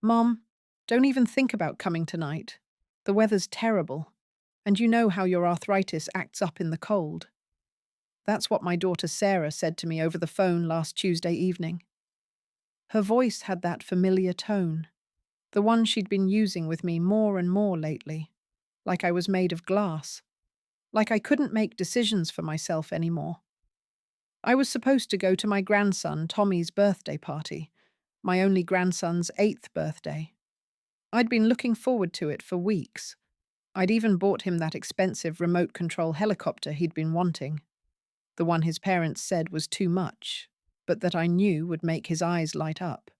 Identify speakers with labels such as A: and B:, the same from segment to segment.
A: Mom, don't even think about coming tonight. The weather's terrible, and you know how your arthritis acts up in the cold. That's what my daughter Sarah said to me over the phone last Tuesday evening. Her voice had that familiar tone, the one she'd been using with me more and more lately, like I was made of glass, like I couldn't make decisions for myself anymore. I was supposed to go to my grandson Tommy's birthday party, my only grandson's 8th birthday. I'd been looking forward to it for weeks. I'd even bought him that expensive remote control helicopter he'd been wanting, the one his parents said was too much, but that I knew would make his eyes light up.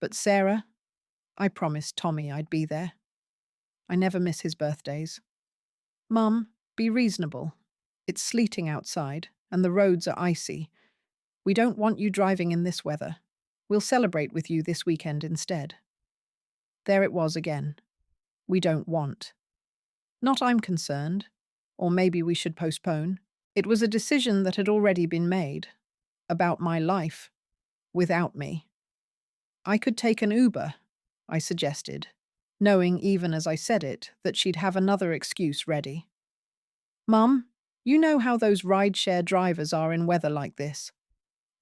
A: But Sarah, I promised Tommy I'd be there. I never miss his birthdays. Mum, be reasonable. It's sleeting outside, and the roads are icy. We don't want you driving in this weather. We'll celebrate with you this weekend instead. There it was again. We don't want. Not I'm concerned. Or maybe we should postpone. It was a decision that had already been made. About my life. Without me. I could take an Uber, I suggested, knowing even as I said it that she'd have another excuse ready. Mum, you know how those rideshare drivers are in weather like this.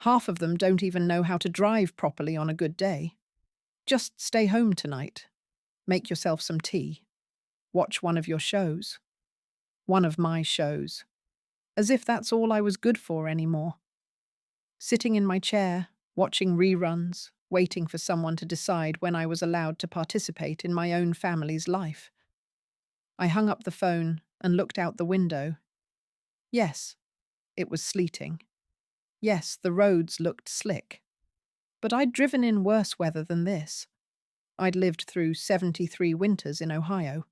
A: Half of them don't even know how to drive properly on a good day. Just stay home tonight. Make yourself some tea. Watch one of your shows. One of my shows. As if that's all I was good for anymore. Sitting in my chair, watching reruns, waiting for someone to decide when I was allowed to participate in my own family's life. I hung up the phone and looked out the window. Yes, it was sleeting. Yes, the roads looked slick. But I'd driven in worse weather than this. I'd lived through 73 winters in Ohio.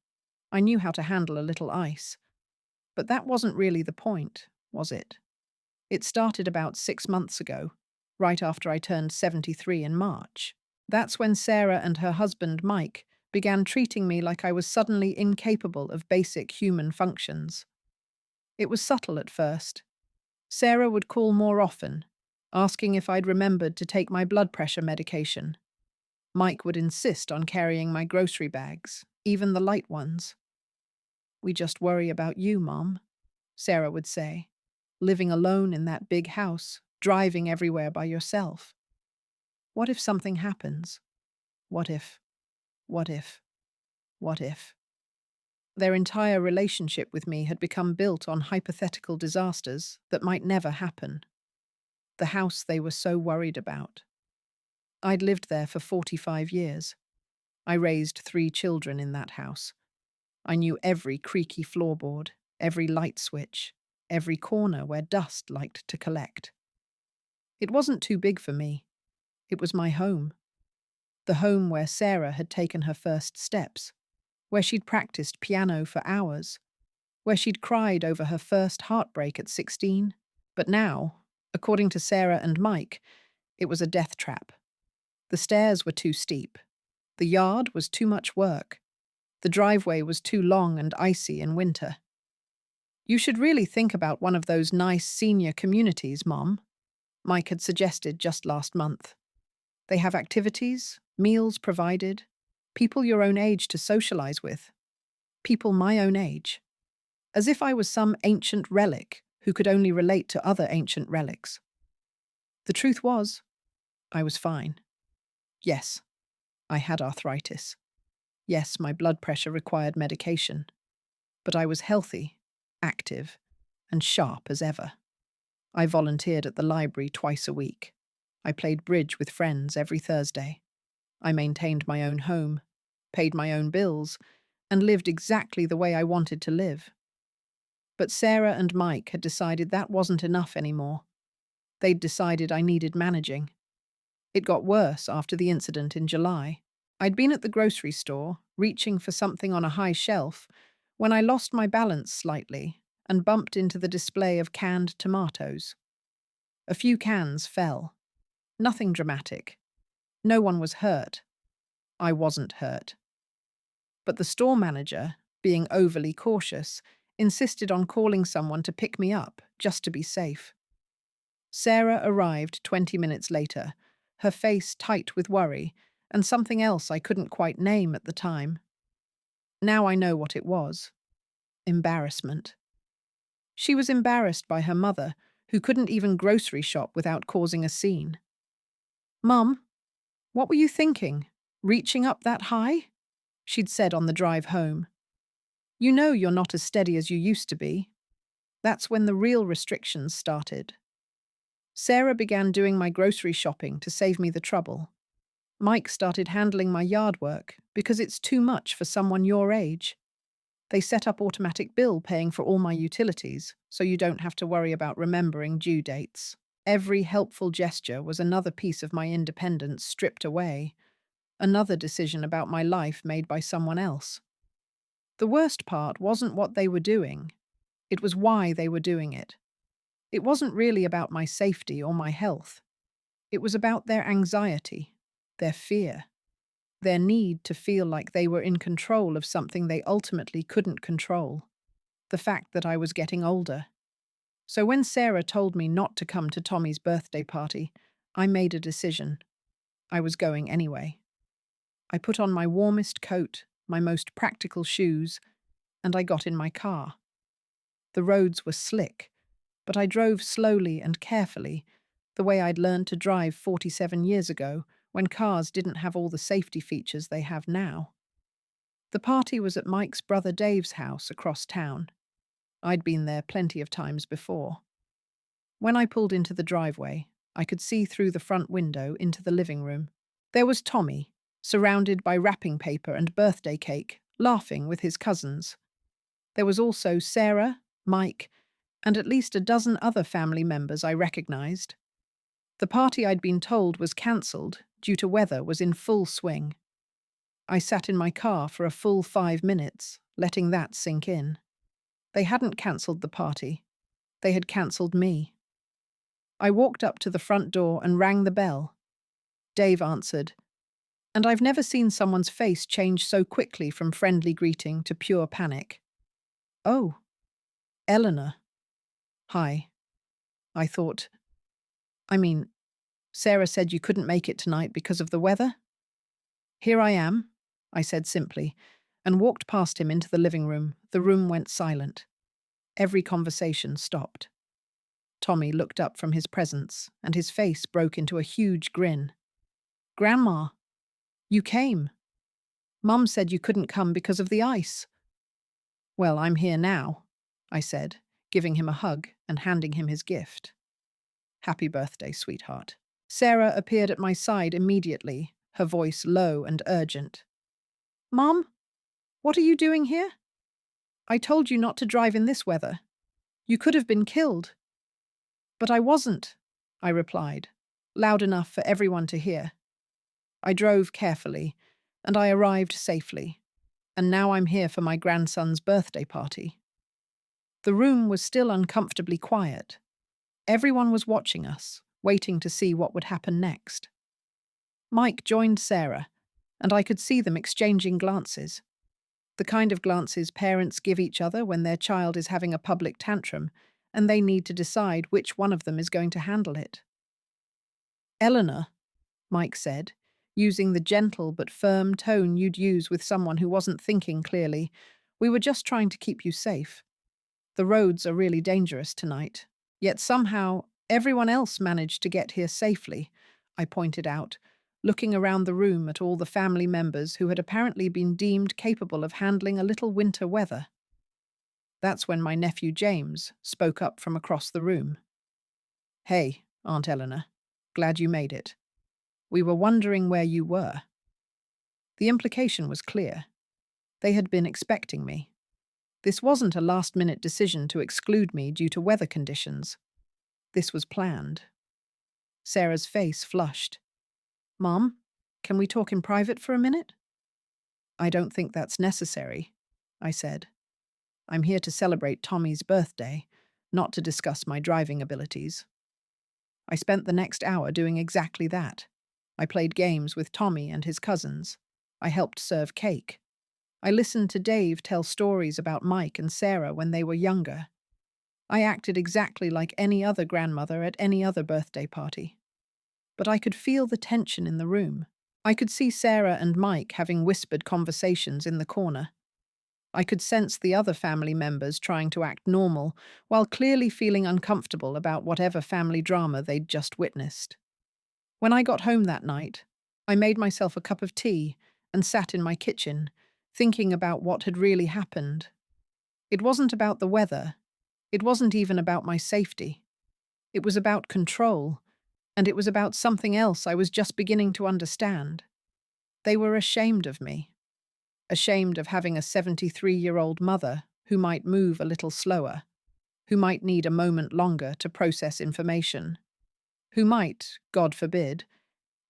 A: I knew how to handle a little ice. But that wasn't really the point, was it? It started about 6 months ago, right after I turned 73 in March. That's when Sarah and her husband, Mike, began treating me like I was suddenly incapable of basic human functions. It was subtle at first. Sarah would call more often, asking if I'd remembered to take my blood pressure medication. Mike would insist on carrying my grocery bags, even the light ones. "We just worry about you, Mom," Sarah would say, "living alone in that big house, driving everywhere by yourself. What if something happens? What if, what if, what if?" Their entire relationship with me had become built on hypothetical disasters that might never happen. The house they were so worried about. I'd lived there for 45 years. I raised 3 children in that house. I knew every creaky floorboard, every light switch, every corner where dust liked to collect. It wasn't too big for me. It was my home. The home where Sarah had taken her first steps, where she'd practiced piano for hours, where she'd cried over her first heartbreak at 16. But now, according to Sarah and Mike, it was a death trap. The stairs were too steep. The yard was too much work. The driveway was too long and icy in winter. "You should really think about one of those nice senior communities, Mom," Mike had suggested just last month. "They have activities, meals provided, people your own age to socialize with. People my own age. As if I was some ancient relic who could only relate to other ancient relics." The truth was, I was fine. Yes, I had arthritis. Yes, my blood pressure required medication. But I was healthy, active, and sharp as ever. I volunteered at the library twice a week. I played bridge with friends every Thursday. I maintained my own home, paid my own bills, and lived exactly the way I wanted to live. But Sarah and Mike had decided that wasn't enough anymore. They'd decided I needed managing. It got worse after the incident in July. I'd been at the grocery store, reaching for something on a high shelf, when I lost my balance slightly and bumped into the display of canned tomatoes. A few cans fell. Nothing dramatic. No one was hurt. I wasn't hurt. But the store manager, being overly cautious, insisted on calling someone to pick me up, just to be safe. Sarah arrived 20 minutes later, her face tight with worry, and something else I couldn't quite name at the time. Now I know what it was: embarrassment. She was embarrassed by her mother, who couldn't even grocery shop without causing a scene. "Mum, what were you thinking? Reaching up that high?" she'd said on the drive home. "You know you're not as steady as you used to be." That's when the real restrictions started. Sarah began doing my grocery shopping to save me the trouble. Mike started handling my yard work because it's too much for someone your age. They set up automatic bill paying for all my utilities, so you don't have to worry about remembering due dates. Every helpful gesture was another piece of my independence stripped away, another decision about my life made by someone else. The worst part wasn't what they were doing, it was why they were doing it. It wasn't really about my safety or my health. It was about their anxiety, their fear, their need to feel like they were in control of something they ultimately couldn't control: the fact that I was getting older. So when Sarah told me not to come to Tommy's birthday party, I made a decision. I was going anyway. I put on my warmest coat, my most practical shoes, and I got in my car. The roads were slick, but I drove slowly and carefully, the way I'd learned to drive 47 years ago, when cars didn't have all the safety features they have now. The party was at Mike's brother Dave's house across town. I'd been there plenty of times before. When I pulled into the driveway, I could see through the front window into the living room. There was Tommy, surrounded by wrapping paper and birthday cake, laughing with his cousins. There was also Sarah, Mike, and at least a dozen other family members I recognized. The party I'd been told was cancelled due to weather was in full swing. I sat in my car for a full 5 minutes, letting that sink in. They hadn't cancelled the party. They had cancelled me. I walked up to the front door and rang the bell. Dave answered, and I've never seen someone's face change so quickly from friendly greeting to pure panic. "Oh, Eleanor." "Hi." I thought. Sarah said you couldn't make it tonight because of the weather?" "Here I am," I said simply, and walked past him into the living room. The room went silent. Every conversation stopped. Tommy looked up from his presents, and his face broke into a huge grin. "Grandma, you came. Mum said you couldn't come because of the ice." "Well, I'm here now," I said, giving him a hug and handing him his gift. "Happy birthday, sweetheart." Sarah appeared at my side immediately, her voice low and urgent. "Mom, what are you doing here? I told you not to drive in this weather. You could have been killed." "But I wasn't," I replied, loud enough for everyone to hear. I drove carefully, and I arrived safely, and now I'm here for my grandson's birthday party. The room was still uncomfortably quiet. Everyone was watching us, waiting to see what would happen next. Mike joined Sarah, and I could see them exchanging glances. The kind of glances parents give each other when their child is having a public tantrum, and they need to decide which one of them is going to handle it. "Eleanor," Mike said, using the gentle but firm tone you'd use with someone who wasn't thinking clearly, "we were just trying to keep you safe. The roads are really dangerous tonight, yet somehow everyone else managed to get here safely," I pointed out, looking around the room at all the family members who had apparently been deemed capable of handling a little winter weather. That's when my nephew James spoke up from across the room. "Hey, Aunt Eleanor, glad you made it. We were wondering where you were." The implication was clear. They had been expecting me. This wasn't a last-minute decision to exclude me due to weather conditions. This was planned. Sarah's face flushed. "Mom, can we talk in private for a minute?" "I don't think that's necessary," I said. "I'm here to celebrate Tommy's birthday, not to discuss my driving abilities." I spent the next hour doing exactly that. I played games with Tommy and his cousins. I helped serve cake. I listened to Dave tell stories about Mike and Sarah when they were younger. I acted exactly like any other grandmother at any other birthday party. But I could feel the tension in the room. I could see Sarah and Mike having whispered conversations in the corner. I could sense the other family members trying to act normal, while clearly feeling uncomfortable about whatever family drama they'd just witnessed. When I got home that night, I made myself a cup of tea and sat in my kitchen, thinking about what had really happened. It wasn't about the weather. It wasn't even about my safety. It was about control, and it was about something else I was just beginning to understand. They were ashamed of me. Ashamed of having a 73-year-old mother who might move a little slower, who might need a moment longer to process information, who might, God forbid,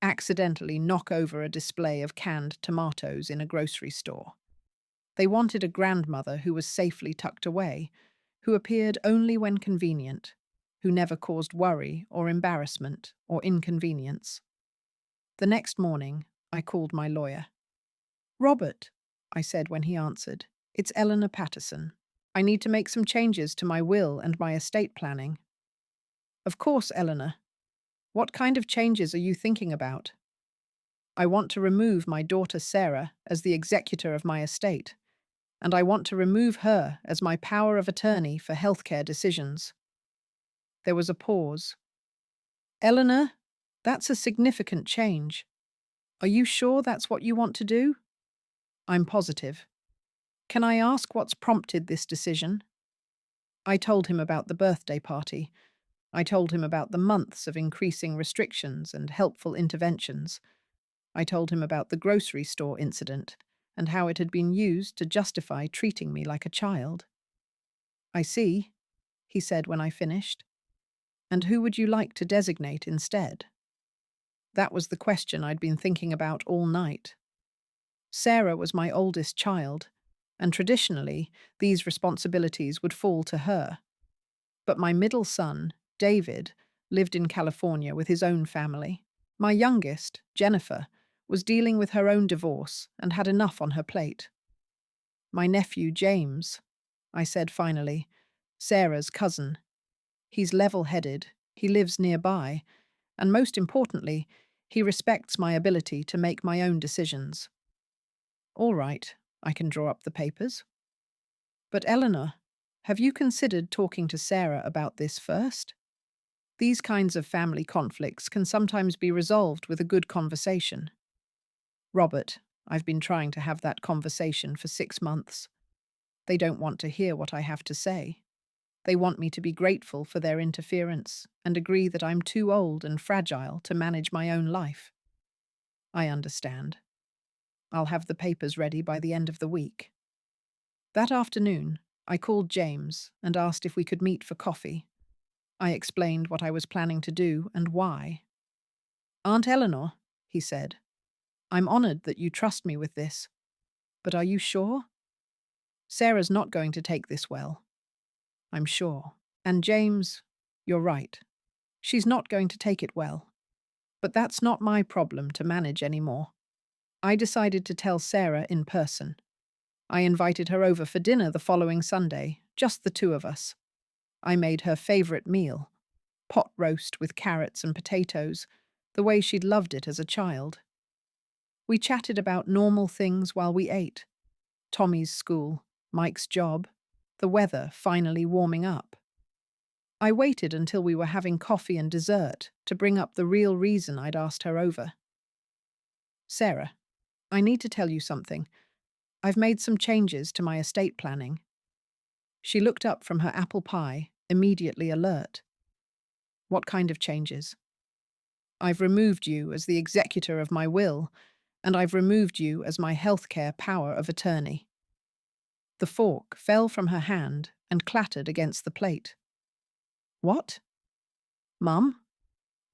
A: accidentally knock over a display of canned tomatoes in a grocery store. They wanted a grandmother who was safely tucked away, who appeared only when convenient, who never caused worry or embarrassment or inconvenience. The next morning, I called my lawyer. "Robert," I said when he answered, "it's Eleanor Patterson. I need to make some changes to my will and my estate planning." "Of course, Eleanor. What kind of changes are you thinking about?" "I want to remove my daughter Sarah as the executor of my estate, and I want to remove her as my power of attorney for healthcare decisions." There was a pause. "Eleanor, that's a significant change. Are you sure that's what you want to do?" "I'm positive." "Can I ask what's prompted this decision?" I told him about the birthday party. I told him about the months of increasing restrictions and helpful interventions. I told him about the grocery store incident and how it had been used to justify treating me like a child. "I see," he said when I finished. "And who would you like to designate instead?" That was the question I'd been thinking about all night. Sarah was my oldest child, and traditionally, these responsibilities would fall to her. But my middle son, David, lived in California with his own family. My youngest, Jennifer, was dealing with her own divorce and had enough on her plate. "My nephew, James," I said finally, "Sarah's cousin. He's level-headed, he lives nearby, and most importantly, he respects my ability to make my own decisions." "All right, I can draw up the papers." "But Eleanor, have you considered talking to Sarah about this first? These kinds of family conflicts can sometimes be resolved with a good conversation." "Robert, I've been trying to have that conversation for 6 months. They don't want to hear what I have to say. They want me to be grateful for their interference and agree that I'm too old and fragile to manage my own life." "I understand. I'll have the papers ready by the end of the week." That afternoon, I called James and asked if we could meet for coffee. I explained what I was planning to do and why. "Aunt Eleanor," he said, "I'm honored that you trust me with this. But are you sure? Sarah's not going to take this well. I'm sure. And James, you're right. She's not going to take it well. But that's not my problem to manage anymore." I decided to tell Sarah in person. I invited her over for dinner the following Sunday, just the two of us. I made her favorite meal, pot roast with carrots and potatoes, the way she'd loved it as a child. We chatted about normal things while we ate. Tommy's school, Mike's job, the weather finally warming up. I waited until we were having coffee and dessert to bring up the real reason I'd asked her over. "Sarah, I need to tell you something. I've made some changes to my estate planning." She looked up from her apple pie, immediately alert. "What kind of changes?" "I've removed you as the executor of my will, and I've removed you as my healthcare power of attorney." The fork fell from her hand and clattered against the plate. "What? Mum?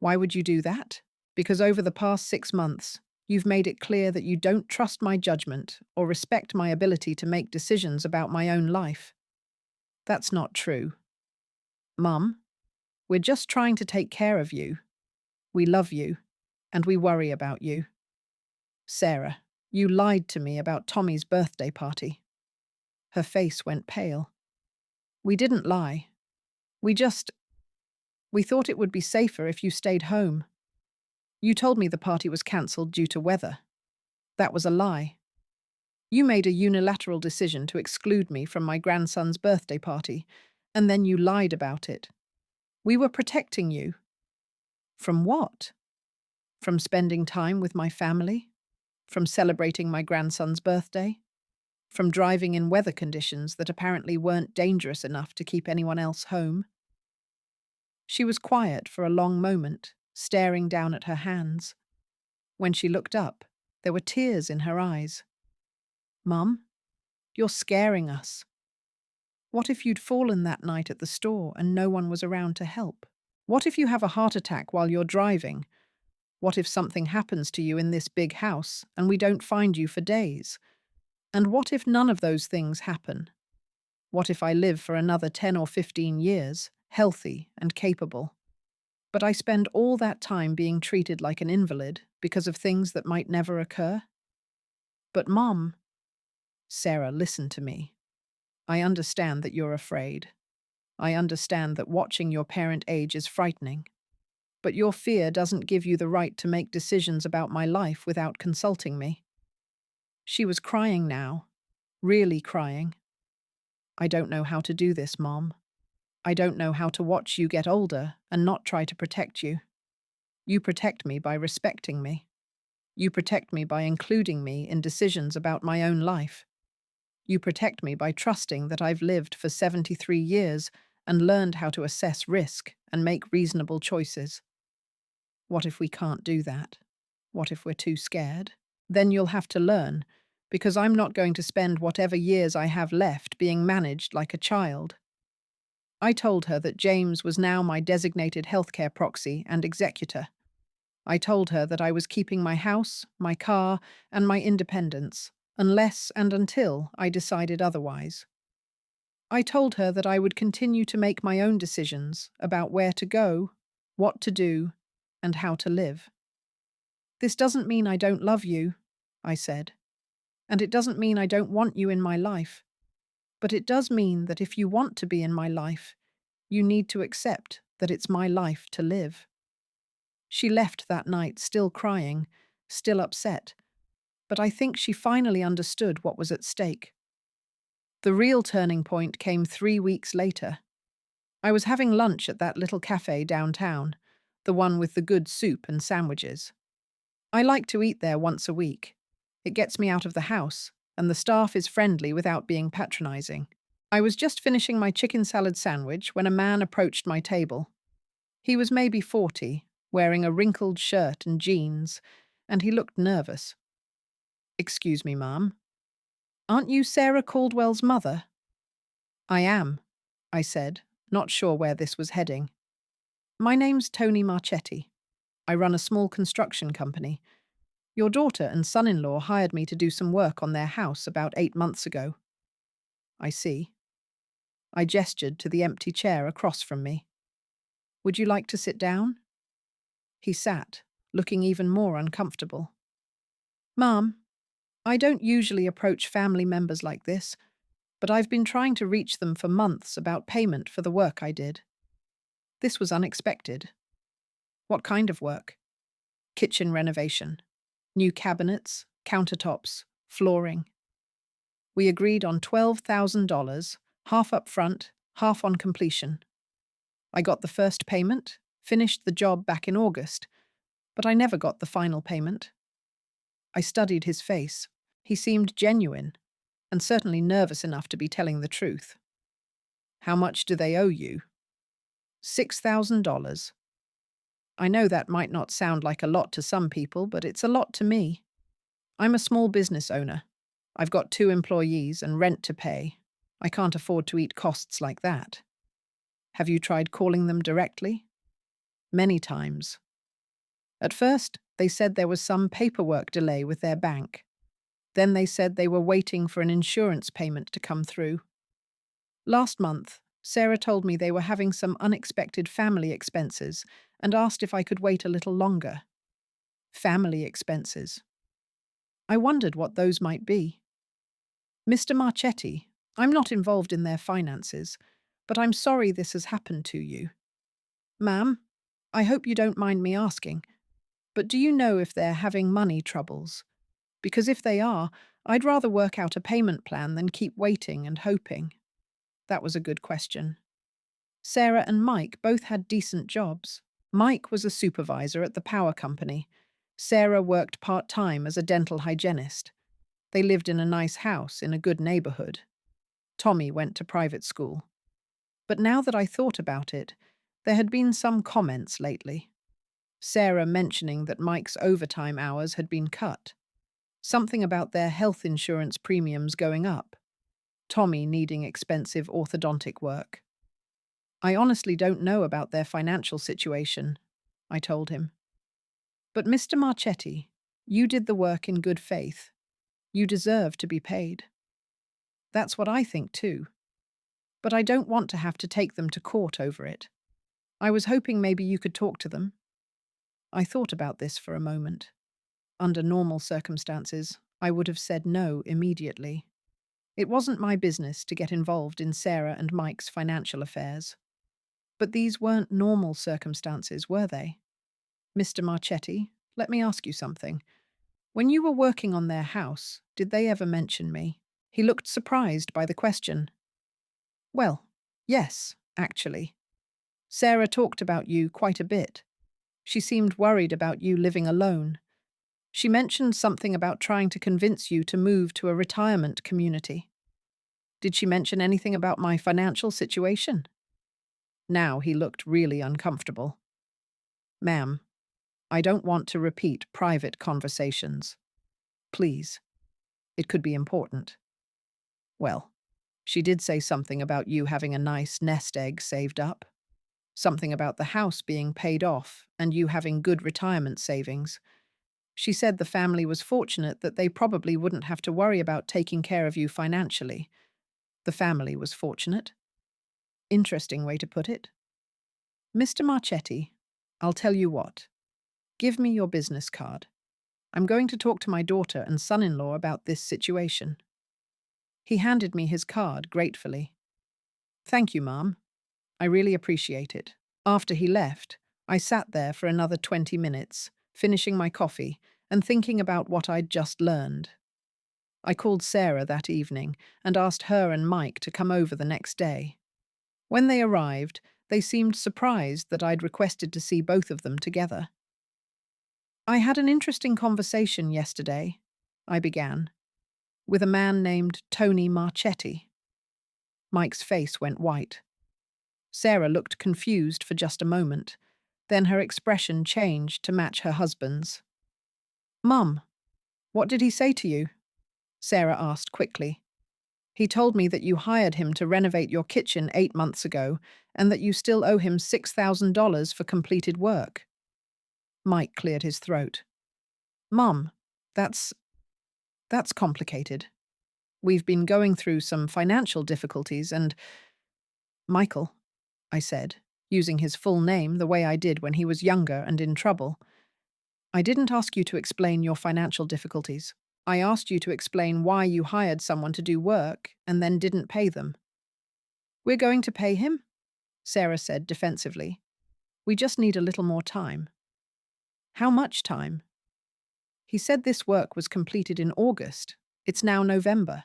A: Why would you do that?" "Because over the past 6 months, you've made it clear that you don't trust my judgment or respect my ability to make decisions about my own life." "That's not true." "Mum, we're just trying to take care of you. We love you, and we worry about you." "Sarah, you lied to me about Tommy's birthday party." Her face went pale. "We didn't lie. We thought it would be safer if you stayed home." You told me the party was cancelled due to weather. That was a lie. You made a unilateral decision to exclude me from my grandson's birthday party, and then you lied about it. We were protecting you. From what? From spending time with my family? From celebrating my grandson's birthday? From driving in weather conditions that apparently weren't dangerous enough to keep anyone else home? She was quiet for a long moment, staring down at her hands. When she looked up, there were tears in her eyes. Mum, you're scaring us. What if you'd fallen that night at the store and no one was around to help? What if you have a heart attack while you're driving? What if something happens to you in this big house and we don't find you for days? And what if none of those things happen? What if I live for another 10 or 15 years, healthy and capable? But I spend all that time being treated like an invalid because of things that might never occur? But Mom, Sarah, listen to me. I understand that you're afraid. I understand that watching your parent age is frightening. But your fear doesn't give you the right to make decisions about my life without consulting me. She was crying now, really crying. I don't know how to do this, Mom. I don't know how to watch you get older and not try to protect you. You protect me by respecting me. You protect me by including me in decisions about my own life. You protect me by trusting that I've lived for 73 years and learned how to assess risk and make reasonable choices. What if we can't do that? What if we're too scared? Then you'll have to learn, because I'm not going to spend whatever years I have left being managed like a child. I told her that James was now my designated healthcare proxy and executor. I told her that I was keeping my house, my car, and my independence, unless and until I decided otherwise. I told her that I would continue to make my own decisions about where to go, what to do, and how to live. This doesn't mean I don't love you, I said, and it doesn't mean I don't want you in my life, but it does mean that if you want to be in my life, you need to accept that it's my life to live. She left that night still crying, still upset, but I think she finally understood what was at stake. The real turning point came 3 weeks later. I was having lunch at that little cafe downtown, the one with the good soup and sandwiches. I like to eat there once a week. It gets me out of the house, and the staff is friendly without being patronizing. I was just finishing my chicken salad sandwich when a man approached my table. He was maybe 40, wearing a wrinkled shirt and jeans, and he looked nervous. "Excuse me, ma'am. Aren't you Sarah Caldwell's mother?" "I am," I said, not sure where this was heading. "My name's Tony Marchetti. I run a small construction company. Your daughter and son-in-law hired me to do some work on their house about 8 months ago." "I see." I gestured to the empty chair across from me. "Would you like to sit down?" He sat, looking even more uncomfortable. "Ma'am, I don't usually approach family members like this, but I've been trying to reach them for months about payment for the work I did. This was unexpected." "What kind of work?" "Kitchen renovation. New cabinets, countertops, flooring." We agreed on $12,000, half up front, half on completion. I got the first payment, finished the job back in August, but I never got the final payment. I studied his face. He seemed genuine, and certainly nervous enough to be telling the truth. "How much do they owe you?" $6,000. I know that might not sound like a lot to some people, but it's a lot to me. I'm a small business owner. I've got 2 employees and rent to pay. I can't afford to eat costs like that. "Have you tried calling them directly?" "Many times." At first, they said there was some paperwork delay with their bank. Then they said they were waiting for an insurance payment to come through. Last month, Sarah told me they were having some unexpected family expenses and asked if I could wait a little longer. Family expenses. I wondered what those might be. "Mr. Marchetti, I'm not involved in their finances, but I'm sorry this has happened to you. Ma'am, I hope you don't mind me asking, But do you know if they're having money troubles? Because if they are, I'd rather work out a payment plan than keep waiting and hoping. That was a good question. Sarah and Mike both had decent jobs. Mike was a supervisor at the power company. Sarah worked part-time as a dental hygienist. They lived in a nice house in a good neighborhood. Tommy went to private school. But now that I thought about it, there had been some comments lately. Sarah mentioning that Mike's overtime hours had been cut. Something about their health insurance premiums going up. Tommy needing expensive orthodontic work. I honestly don't know about their financial situation, I told him. But Mr. Marchetti, you did the work in good faith. You deserve to be paid. That's what I think too. But I don't want to have to take them to court over it. I was hoping maybe you could talk to them. I thought about this for a moment. Under normal circumstances, I would have said no immediately. It wasn't my business to get involved in Sarah and Mike's financial affairs. But these weren't normal circumstances, were they? Mr. Marchetti, let me ask you something. When you were working on their house, did they ever mention me? He looked surprised by the question. Well, yes, actually. Sarah talked about you quite a bit. She seemed worried about you living alone. She mentioned something about trying to convince you to move to a retirement community. Did she mention anything about my financial situation? Now he looked really uncomfortable. Ma'am, I don't want to repeat private conversations. Please. It could be important. Well, she did say something about you having a nice nest egg saved up. Something about the house being paid off and you having good retirement savings. She said the family was fortunate that they probably wouldn't have to worry about taking care of you financially. The family was fortunate. Interesting way to put it. Mr. Marchetti, I'll tell you what. Give me your business card. I'm going to talk to my daughter and son-in-law about this situation. He handed me his card gratefully. Thank you, Ma'am. I really appreciate it. After he left, I sat there for another 20 minutes, finishing my coffee and thinking about what I'd just learned. I called Sarah that evening and asked her and Mike to come over the next day. When they arrived, they seemed surprised that I'd requested to see both of them together. I had an interesting conversation yesterday, I began, with a man named Tony Marchetti. Mike's face went white. Sarah looked confused for just a moment, then her expression changed to match her husband's. Mum, what did he say to you? Sarah asked quickly. He told me that you hired him to renovate your kitchen 8 months ago and that you still owe him $6,000 for completed work. Mike cleared his throat. Mum, that's complicated. We've been going through some financial difficulties and… Michael, I said, using his full name the way I did when he was younger and in trouble. I didn't ask you to explain your financial difficulties. I asked you to explain why you hired someone to do work and then didn't pay them. We're going to pay him? Sarah said defensively. We just need a little more time. How much time? He said this work was completed in August. It's now November.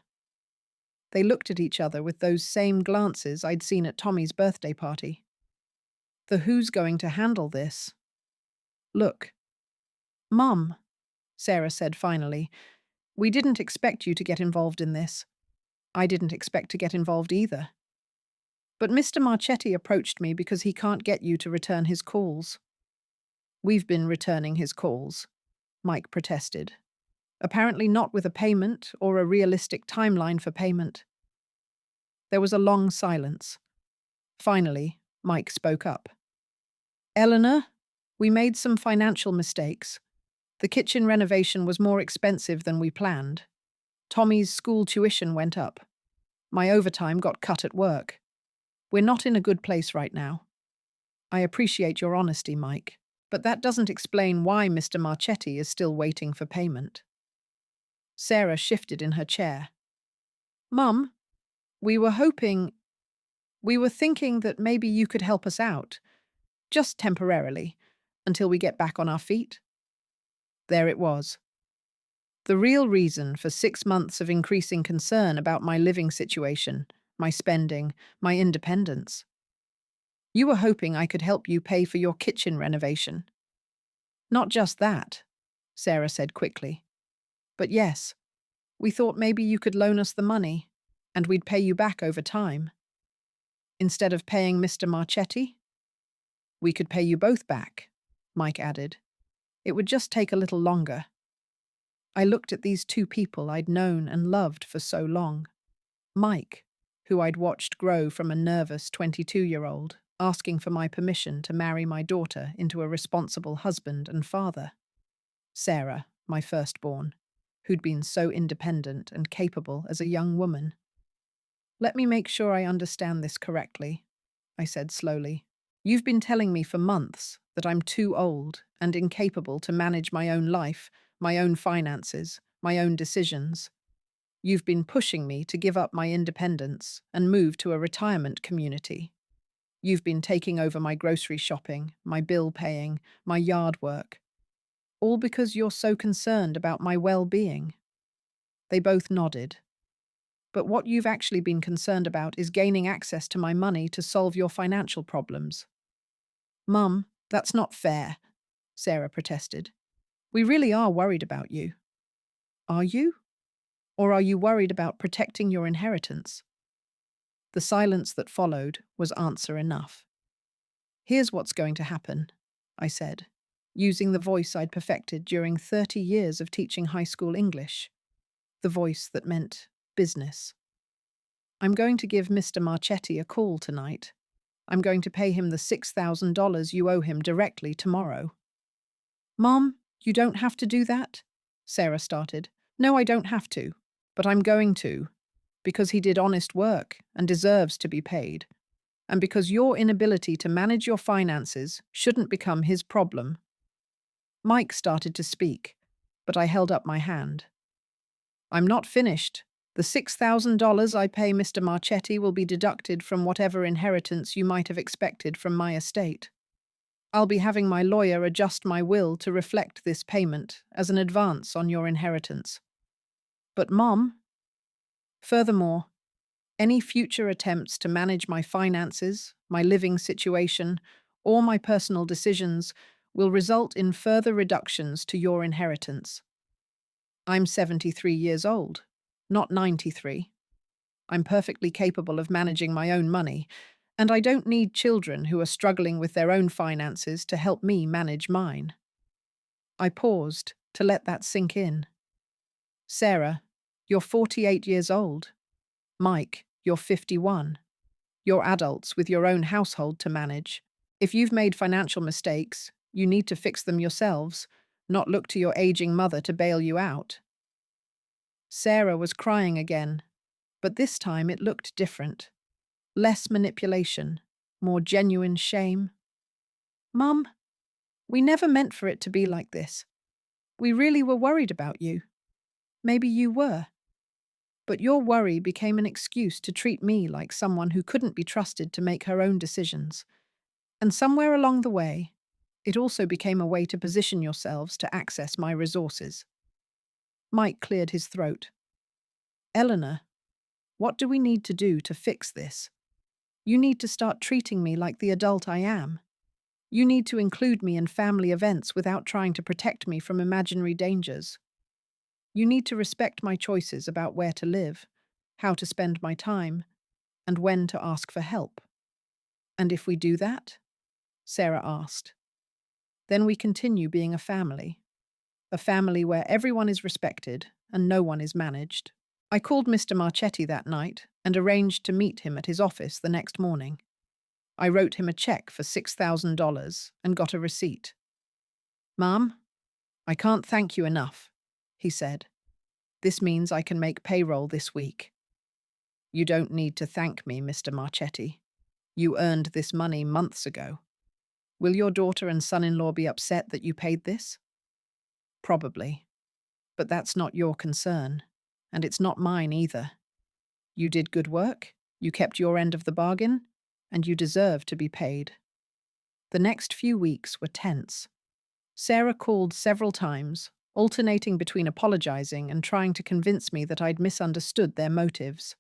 A: They looked at each other with those same glances I'd seen at Tommy's birthday party. The who's going to handle this? Look. Mum, Sarah said finally, we didn't expect you to get involved in this. I didn't expect to get involved either. But Mr. Marchetti approached me because he can't get you to return his calls. We've been returning his calls, Mike protested. Apparently not with a payment or a realistic timeline for payment. There was a long silence. Finally, Mike spoke up. Eleanor, we made some financial mistakes. The kitchen renovation was more expensive than we planned. Tommy's school tuition went up. My overtime got cut at work. We're not in a good place right now. I appreciate your honesty, Mike, but that doesn't explain why Mr. Marchetti is still waiting for payment. Sarah shifted in her chair. Mum, we were thinking that maybe you could help us out, just temporarily, until we get back on our feet. There it was. The real reason for 6 months of increasing concern about my living situation, my spending, my independence. You were hoping I could help you pay for your kitchen renovation. Not just that, Sarah said quickly. But yes, we thought maybe you could loan us the money, and we'd pay you back over time. Instead of paying Mr. Marchetti, we could pay you both back, Mike added. It would just take a little longer. I looked at these two people I'd known and loved for so long. Mike, who I'd watched grow from a nervous 22-year-old, asking for my permission to marry my daughter into a responsible husband and father. Sarah, my firstborn, who'd been so independent and capable as a young woman. Let me make sure I understand this correctly, I said slowly. You've been telling me for months that I'm too old and incapable to manage my own life, my own finances, my own decisions. You've been pushing me to give up my independence and move to a retirement community. You've been taking over my grocery shopping, my bill paying, my yard work. All because you're so concerned about my well-being. They both nodded. But what you've actually been concerned about is gaining access to my money to solve your financial problems. Mum, that's not fair, Sarah protested. We really are worried about you. Are you? Or are you worried about protecting your inheritance? The silence that followed was answer enough. Here's what's going to happen, I said, using the voice I'd perfected during 30 years of teaching high school English. The voice that meant business. I'm going to give Mr. Marchetti a call tonight. I'm going to pay him the $6,000 you owe him directly tomorrow. Mom, you don't have to do that, Sarah started. No, I don't have to, but I'm going to, because he did honest work and deserves to be paid, and because your inability to manage your finances shouldn't become his problem. Mike started to speak, but I held up my hand. I'm not finished. The $6,000 I pay Mr. Marchetti will be deducted from whatever inheritance you might have expected from my estate. I'll be having my lawyer adjust my will to reflect this payment as an advance on your inheritance. But, Mom, furthermore, any future attempts to manage my finances, my living situation, or my personal decisions will result in further reductions to your inheritance. I'm 73 years old, not 93. I'm perfectly capable of managing my own money, and I don't need children who are struggling with their own finances to help me manage mine. I paused to let that sink in. Sarah, you're 48 years old. Mike, you're 51. You're adults with your own household to manage. If you've made financial mistakes, you need to fix them yourselves, not look to your aging mother to bail you out. Sarah was crying again, but this time it looked different. Less manipulation, more genuine shame. Mum, we never meant for it to be like this. We really were worried about you. Maybe you were. But your worry became an excuse to treat me like someone who couldn't be trusted to make her own decisions. And somewhere along the way, it also became a way to position yourselves to access my resources. Mike cleared his throat. Eleanor, what do we need to do to fix this? You need to start treating me like the adult I am. You need to include me in family events without trying to protect me from imaginary dangers. You need to respect my choices about where to live, how to spend my time, and when to ask for help. And if we do that? Sarah asked. Then we continue being a family where everyone is respected and no one is managed. I called Mr. Marchetti that night and arranged to meet him at his office the next morning. I wrote him a check for $6,000 and got a receipt. Ma'am, I can't thank you enough, he said. This means I can make payroll this week. You don't need to thank me, Mr. Marchetti. You earned this money months ago. Will your daughter and son-in-law be upset that you paid this? Probably. But that's not your concern, and it's not mine either. You did good work, you kept your end of the bargain, and you deserve to be paid. The next few weeks were tense. Sarah called several times, alternating between apologizing and trying to convince me that I'd misunderstood their motives.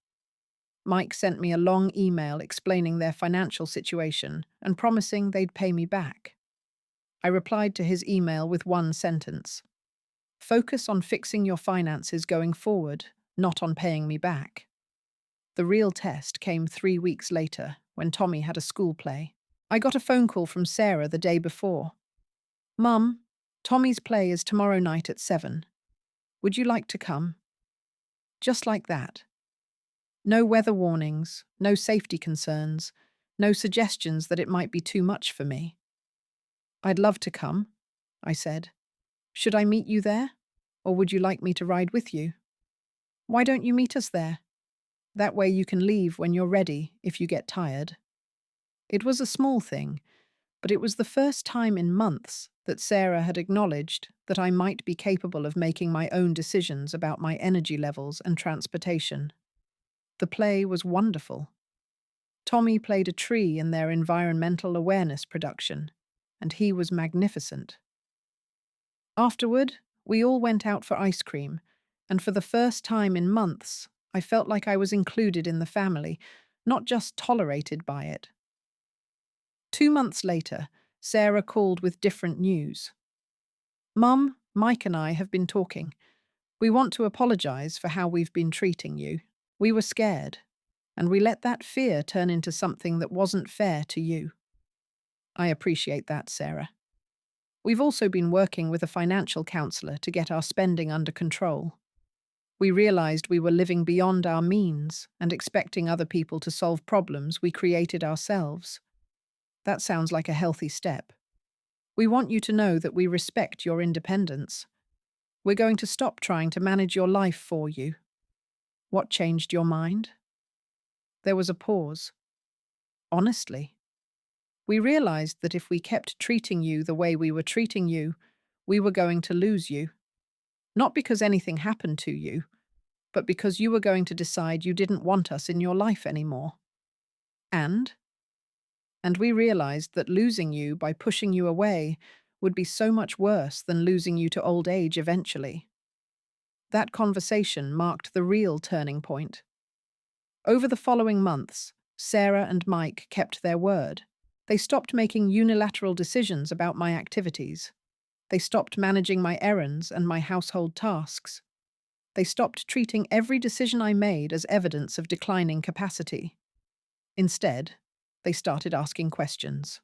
A: Mike sent me a long email explaining their financial situation and promising they'd pay me back. I replied to his email with one sentence: "Focus on fixing your finances going forward, not on paying me back." The real test came 3 weeks later, when Tommy had a school play. I got a phone call from Sarah the day before. "Mum, Tommy's play is tomorrow night at 7. Would you like to come?" Just like that. No weather warnings, no safety concerns, no suggestions that it might be too much for me. "I'd love to come," I said. "Should I meet you there? Or would you like me to ride with you?" "Why don't you meet us there? That way you can leave when you're ready if you get tired." It was a small thing, but it was the first time in months that Sarah had acknowledged that I might be capable of making my own decisions about my energy levels and transportation. The play was wonderful. Tommy played a tree in their environmental awareness production, and he was magnificent. Afterward, we all went out for ice cream, and for the first time in months, I felt like I was included in the family, not just tolerated by it. 2 months later, Sarah called with different news. "Mum, Mike and I have been talking. We want to apologize for how we've been treating you. We were scared, and we let that fear turn into something that wasn't fair to you." I appreciate that, Sarah. We've also been working with a financial counselor to get our spending under control. We realized we were living beyond our means and expecting other people to solve problems we created ourselves. That sounds like a healthy step. We want you to know that we respect your independence. We're going to stop trying to manage your life for you. What changed your mind? There was a pause. Honestly, we realized that if we kept treating you the way we were treating you, we were going to lose you. Not because anything happened to you, but because you were going to decide you didn't want us in your life anymore. And we realized that losing you by pushing you away would be so much worse than losing you to old age eventually. That conversation marked the real turning point. Over the following months, Sarah and Mike kept their word. They stopped making unilateral decisions about my activities. They stopped managing my errands and my household tasks. They stopped treating every decision I made as evidence of declining capacity. Instead, they started asking questions.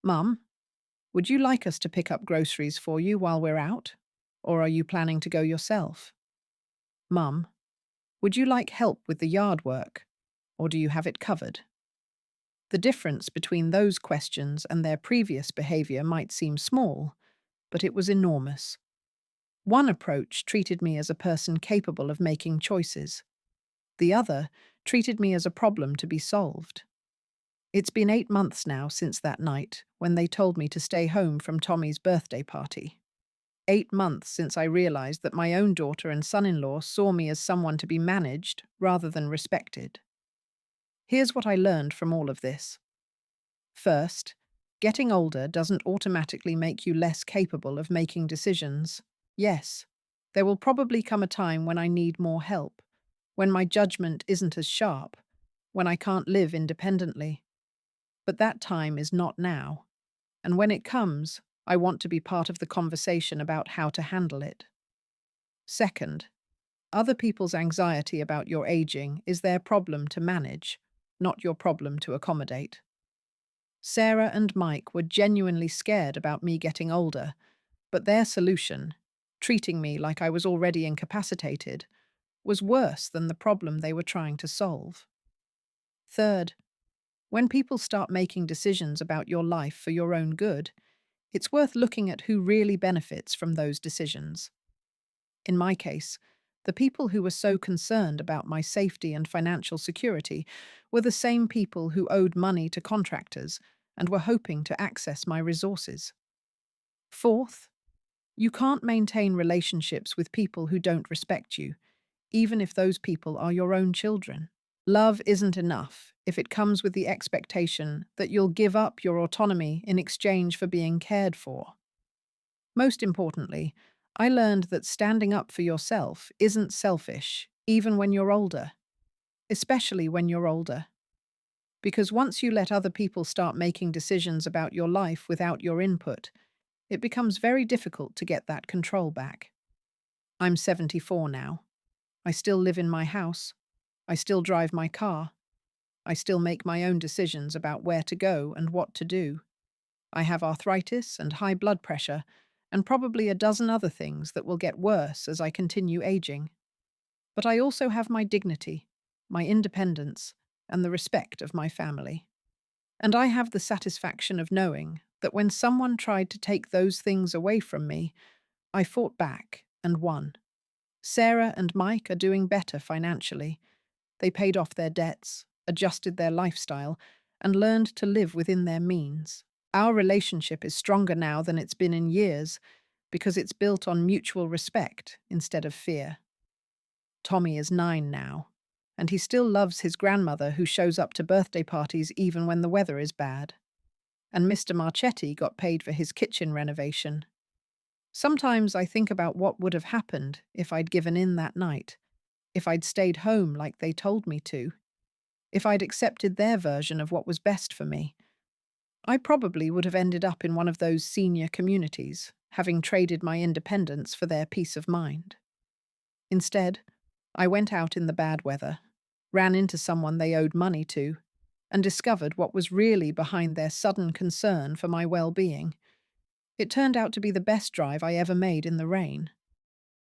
A: "Mum, would you like us to pick up groceries for you while we're out? Or are you planning to go yourself? Mum, would you like help with the yard work? Or do you have it covered?" The difference between those questions and their previous behavior might seem small, but it was enormous. One approach treated me as a person capable of making choices. The other treated me as a problem to be solved. It's been 8 months now since that night when they told me to stay home from Tommy's birthday party. 8 months since I realized that my own daughter and son-in-law saw me as someone to be managed rather than respected. Here's what I learned from all of this. First, getting older doesn't automatically make you less capable of making decisions. Yes, there will probably come a time when I need more help, when my judgment isn't as sharp, when I can't live independently. But that time is not now, and when it comes, I want to be part of the conversation about how to handle it. Second, other people's anxiety about your aging is their problem to manage, not your problem to accommodate. Sarah and Mike were genuinely scared about me getting older, but their solution, treating me like I was already incapacitated, was worse than the problem they were trying to solve. Third, when people start making decisions about your life for your own good, it's worth looking at who really benefits from those decisions. In my case, the people who were so concerned about my safety and financial security were the same people who owed money to contractors and were hoping to access my resources. Fourth, you can't maintain relationships with people who don't respect you, even if those people are your own children. Love isn't enough if it comes with the expectation that you'll give up your autonomy in exchange for being cared for. Most importantly, I learned that standing up for yourself isn't selfish, even when you're older, especially when you're older. Because once you let other people start making decisions about your life without your input, it becomes very difficult to get that control back. I'm 74 now. I still live in my house. I still drive my car. I still make my own decisions about where to go and what to do. I have arthritis and high blood pressure, and probably a dozen other things that will get worse as I continue aging. But I also have my dignity, my independence, and the respect of my family. And I have the satisfaction of knowing that when someone tried to take those things away from me, I fought back and won. Sarah and Mike are doing better financially. They paid off their debts, adjusted their lifestyle, and learned to live within their means. Our relationship is stronger now than it's been in years because it's built on mutual respect instead of fear. Tommy is 9 now, and he still loves his grandmother who shows up to birthday parties even when the weather is bad. And Mr. Marchetti got paid for his kitchen renovation. Sometimes I think about what would have happened if I'd given in that night, if I'd stayed home like they told me to, if I'd accepted their version of what was best for me. I probably would have ended up in one of those senior communities, having traded my independence for their peace of mind. Instead, I went out in the bad weather, ran into someone they owed money to, and discovered what was really behind their sudden concern for my well-being. It turned out to be the best drive I ever made in the rain.